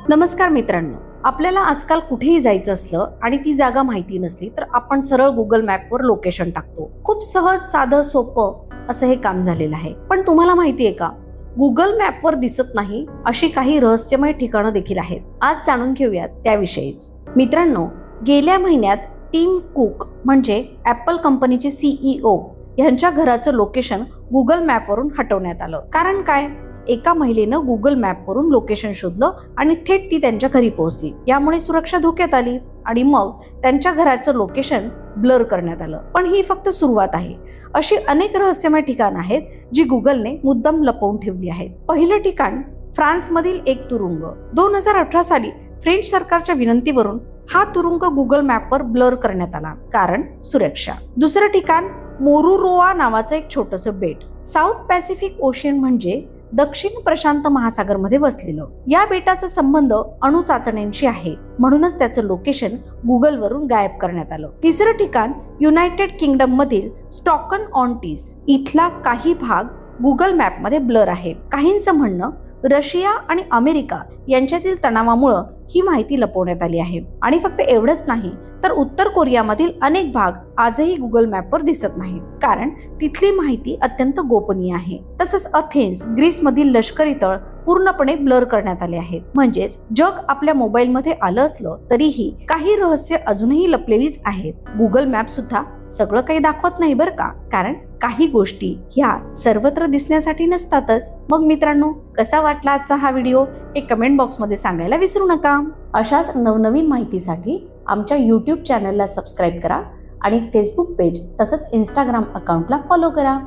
नमस्कार मित्रांनो, आपल्याला आजकाल कुठेही जायचं असलं आणि ती जागा माहिती नसली तर आपण सरळ गुगल मॅपवर लोकेशन टाकतो. खूप सहज, साधं, सोपं असं हे काम झालेलं आहे. पण तुम्हाला माहितीये का, गुगल मॅपवर दिसत नाही अशी काही रहस्यमय ठिकाणं देखील आहेत. आज जाणून घेऊयात त्याविषयीच. मित्रांनो, गेल्या महिन्यात टिम कुक म्हणजे ऍपल कंपनीचे CEO यांच्या घराचं लोकेशन गुगल मॅपवरून हटवण्यात आलं. कारण काय? एका महिलेनं गुगल मॅपवरून लोकेशन शोधलं आणि थेट ती त्यांच्या घरी पोहोचली. यामुळे सुरक्षा धोक्यात आली आणि मग त्यांच्या घराचं लोकेशन ब्लर करण्यात आलं. पण ही फक्त सुरुवात आहे. अशी अनेक रहस्यमय ठिकाणं आहेत जी गुगलने मुद्दाम लपवून ठेवली आहेत. पहिलं ठिकाण फ्रान्समधील एक तुरुंग. 2018 साली फ्रेंच सरकारच्या विनंतीवरून हा तुरुंग गुगल मॅपवर ब्लर करण्यात आला, कारण सुरक्षा. दुसरं ठिकाण मोरुरोआ नावाचं एक छोटंसं बेट. साऊथ पॅसिफिक ओशियन म्हणजे दक्षिण प्रशांत महासागर मध्ये वसलेलं. या बेटाचा संबंध अणु चाचण्यांशी आहे, म्हणूनच त्याचं लोकेशन गुगल वरून गायब करण्यात आलं. तिसरं ठिकाण युनायटेड किंगडम मधील स्टॉकन ऑन टीस. इथला काही भाग गुगल मॅप मध्ये ब्लर आहे. काहींचं म्हणणं रशिया आणि अमेरिका यांच्यातील तणावामुळे ही माहिती लपवण्यात आली आहे. आणि फक्त एवढंच नाही, तर उत्तर कोरियामधील अनेक भाग आजही गुगल मॅपवर दिसत नाहीत, कारण तिथली माहिती अत्यंत गोपनीय आहे. तसंच अथेन्स, ग्रीसमधील लष्करी तळ पूर्णपणे ब्लर करण्यात आले आहेत. म्हणजेच जग आपल्या मोबाईलमध्ये आलं असलं तरीही काही रहस्य अजूनही लपलेलीच आहेत. गुगल मॅप सुद्धा सगळं काही दाखवत नाही बरं का, कारण काही गोष्टी ह्या सर्वत्र दिसण्यासाठी नसतातच. मग मित्रांनो, कसा वाटला आजचा हा व्हिडिओ हे कमेंट बॉक्समध्ये सांगायला विसरू नका. अशाच नवनवीन माहितीसाठी आमच्या YouTube चॅनलला सबस्क्राईब करा आणि फेसबुक पेज तसंच इंस्टाग्राम अकाउंटला फॉलो करा.